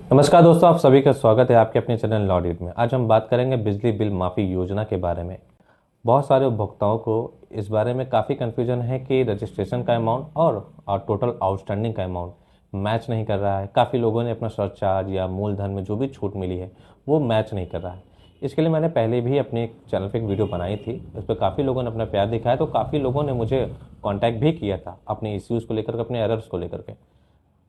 नमस्कार दोस्तों, आप सभी का स्वागत है आपके अपने चैनल लॉडिट में। आज हम बात करेंगे बिजली बिल माफ़ी योजना के बारे में। बहुत सारे उपभोक्ताओं को इस बारे में काफ़ी कन्फ्यूजन है कि रजिस्ट्रेशन का अमाउंट और टोटल आउटस्टैंडिंग का अमाउंट मैच नहीं कर रहा है। काफ़ी लोगों ने अपना सरचार्ज या मूलधन में जो भी छूट मिली है वो मैच नहीं कर रहा है। इसके लिए मैंने पहले भी अपने चैनल पर एक वीडियो बनाई थी, उस पर काफ़ी लोगों ने अपना प्यार दिखाया, तो काफ़ी लोगों ने मुझे कॉन्टैक्ट भी किया था अपने इश्यूज़ को लेकर के, अपने एरर्स को लेकर के।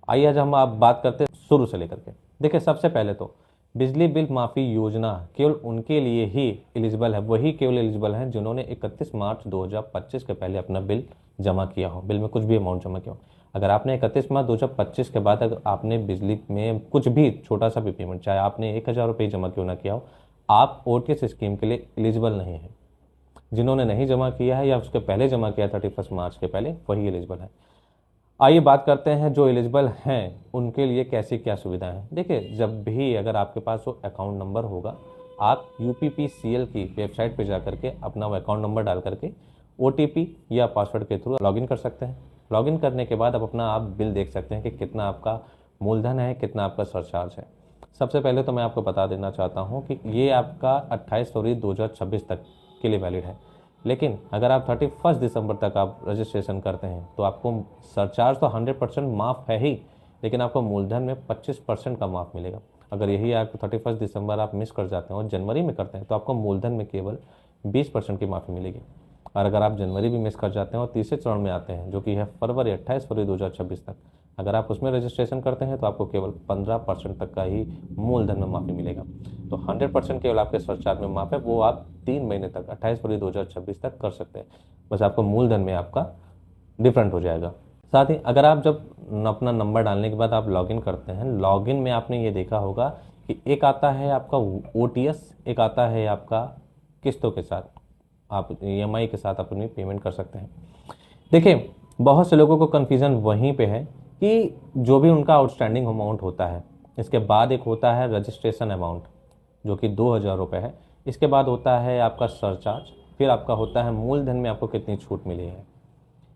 आइए आज हम आप बात करते हैं शुरू से लेकर के। देखिए, सबसे पहले तो बिजली बिल माफ़ी योजना केवल उनके लिए ही एलिजिबल है, वही केवल एलिजिबल हैं जिन्होंने 31 मार्च 2025 के पहले अपना बिल जमा किया हो, बिल में कुछ भी अमाउंट जमा किया हो। अगर आपने 31 मार्च 2025 के बाद अगर आपने बिजली में कुछ भी छोटा सा भी पेमेंट, चाहे आपने 1,000 रुपये जमा क्यों ना किया हो, आप ओटीएस स्कीम के लिए एलिजिबल नहीं है। जिन्होंने नहीं जमा किया है या उसके पहले जमा किया 31 मार्च के पहले, वही एलिजिबल है। आइए बात करते हैं जो एलिजिबल हैं उनके लिए कैसी क्या सुविधाएं हैं। देखिए, जब भी अगर आपके पास वो अकाउंट नंबर होगा, आप यूपीपीसीएल की वेबसाइट पे जा करके अपना वो अकाउंट नंबर डाल करके ओटीपी या पासवर्ड के थ्रू लॉगिन कर सकते हैं। लॉगिन करने के बाद आप बिल देख सकते हैं कि कितना आपका मूलधन है, कितना आपका सरचार्ज है। सबसे पहले तो मैं आपको बता देना चाहता हूँ कि ये आपका 28 फरवरी 2026 तक के लिए वैलिड है। लेकिन अगर आप 31 दिसंबर तक आप रजिस्ट्रेशन करते हैं तो आपको सरचार्ज तो 100% माफ़ है ही, लेकिन आपको मूलधन में 25% का माफ़ मिलेगा। अगर यही आप 31 दिसंबर आप मिस कर जाते हैं और जनवरी में करते हैं तो आपको मूलधन में केवल 20% की माफ़ी मिलेगी। और अगर आप जनवरी भी मिस कर जाते हैं और तीसरे चरण में आते हैं जो कि है 28 फरवरी 2026 तक, अगर आप उसमें रजिस्ट्रेशन करते हैं तो आपको केवल 15% तक का ही मूलधन में माफ़ी मिलेगा। तो 100% केवल आपके सरचार्ज में माफ़ है, वो आप 3 महीने तक 28 फरवरी 2026 तक कर सकते हैं। बस आपको मूलधन में आपका डिफरेंट हो जाएगा। साथ ही अगर आप जब अपना नंबर डालने के बाद आप लॉगिन करते हैं, लॉगिन में आपने ये देखा होगा कि एक आता है आपका ओटीएस, एक आता है आपका किस्तों के साथ, आप ईएमआई के साथ अपनी पेमेंट कर सकते हैं। देखिए, बहुत से लोगों को कन्फ्यूज़न वहीं पे है कि जो भी उनका आउटस्टैंडिंग अमाउंट होता है, इसके बाद एक होता है रजिस्ट्रेशन अमाउंट जो कि 2,000 रुपये है। इसके बाद होता है आपका सरचार्ज, फिर आपका होता है मूलधन में आपको कितनी छूट मिली है।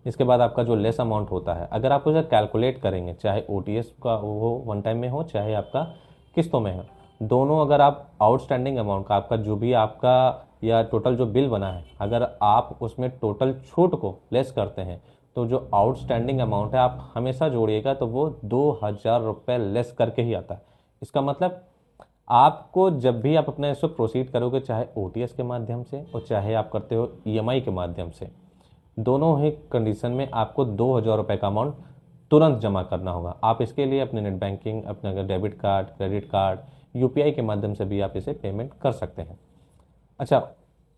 इसके बाद आपका जो लेस अमाउंट होता है, अगर आप उसे कैलकुलेट करेंगे, चाहे ओटीएस का हो वन टाइम में हो, चाहे आपका किस्तों में हो, दोनों अगर आप आउटस्टैंडिंग अमाउंट का आपका जो भी आपका या टोटल जो बिल बना है, अगर आप उसमें टोटल छूट को लेस करते हैं तो जो आउटस्टैंडिंग अमाउंट है आप हमेशा जोड़िएगा तो वो 2,000 रुपये लेस करके ही आता है। इसका मतलब आपको जब भी आप अपना इसको प्रोसीड करोगे, चाहे ओटीएस के माध्यम से और चाहे आप करते हो ईएमआई के माध्यम से, दोनों ही कंडीशन में आपको 2,000 रुपये का अमाउंट तुरंत जमा करना होगा। आप इसके लिए अपने नेट बैंकिंग, अपने debit card, credit card, UPI के माध्यम से भी आप इसे पेमेंट कर सकते हैं। अच्छा,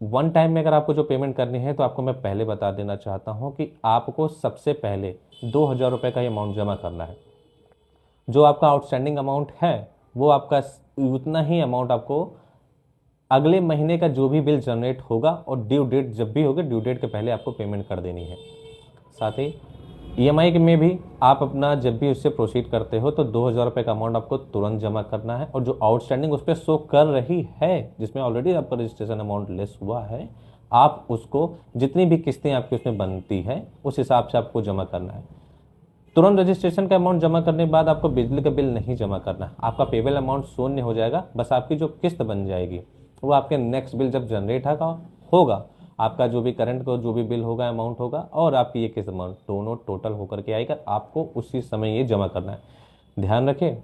वन टाइम में अगर आपको जो पेमेंट करनी है तो आपको मैं पहले बता देना चाहता हूं कि आपको सबसे पहले 2,000 रुपये का अमाउंट जमा करना है। जो आपका आउटस्टैंडिंग अमाउंट है वो आपका उतना ही अमाउंट आपको अगले महीने का जो भी बिल जनरेट होगा और ड्यू डेट जब भी होगी, ड्यू डेट के पहले आपको पेमेंट कर देनी है। साथ ही ईएमआई में भी आप अपना जब भी उससे प्रोसीड करते हो तो 2,000 रुपये का अमाउंट आपको तुरंत जमा करना है, और जो आउटस्टैंडिंग उस पर शो कर रही है जिसमें ऑलरेडी आपका रजिस्ट्रेशन अमाउंट लेस हुआ है, आप उसको जितनी भी किस्तें आपकी उसमें बनती है उस हिसाब से आपको जमा करना है। तुरंत रजिस्ट्रेशन का अमाउंट जमा करने के बाद आपको बिजली का बिल नहीं जमा करना है, आपका पेबल अमाउंट शून्य हो जाएगा। बस आपकी जो किस्त बन जाएगी वो आपके नेक्स्ट बिल जब जनरेट होगा, आपका जो भी करंट का जो भी बिल होगा, अमाउंट होगा, और आपकी ये किस्त अमाउंट दोनों टोटल होकर के आएगा। आपको उसी समय ये जमा करना है। ध्यान रखें,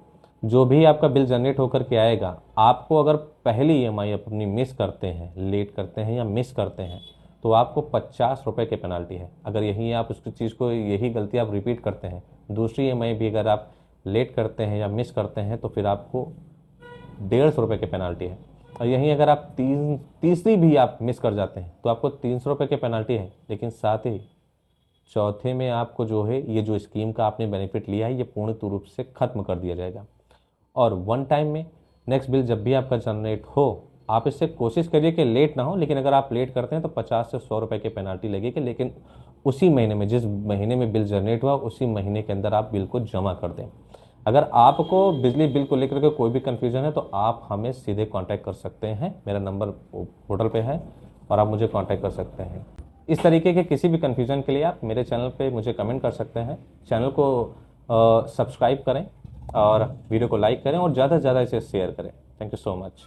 जो भी आपका बिल जनरेट होकर के आएगा, आपको अगर पहली ईएमआई अपनी मिस करते हैं, लेट करते हैं या मिस करते हैं तो आपको 50 रुपये की पेनाल्टी है। अगर यही आप उसकी चीज़ को, यही गलती आप रिपीट करते हैं, दूसरी ईएमआई भी अगर आप लेट करते हैं या मिस करते हैं तो फिर आपको 150 रुपये की पेनाल्टी है। और यहीं अगर आप तीसरी भी आप मिस कर जाते हैं तो आपको 300 रुपये की पेनाल्टी है। लेकिन साथ ही चौथे में आपको जो है, ये जो स्कीम का आपने बेनिफिट लिया है, ये पूर्ण रूप से खत्म कर दिया जाएगा। और वन टाइम में नेक्स्ट बिल जब भी आपका जनरेट हो, आप इससे कोशिश करिए कि लेट ना हो, लेकिन अगर आप लेट करते हैं तो 50 से 100 रुपये की पेनाल्टी लगेगी। लेकिन उसी महीने में, जिस महीने में बिल जनरेट हुआ, उसी महीने के अंदर आप बिल को जमा कर दें। अगर आपको बिजली बिल को लेकर के कोई भी कन्फ्यूजन है तो आप हमें सीधे कांटेक्ट कर सकते हैं। मेरा नंबर पोर्टल पे है और आप मुझे कांटेक्ट कर सकते हैं। इस तरीके के किसी भी कन्फ्यूजन के लिए आप मेरे चैनल पे मुझे कमेंट कर सकते हैं। चैनल को सब्सक्राइब करें और वीडियो को लाइक करें और ज़्यादा से ज़्यादा इसे शेयर करें। Thank you so much.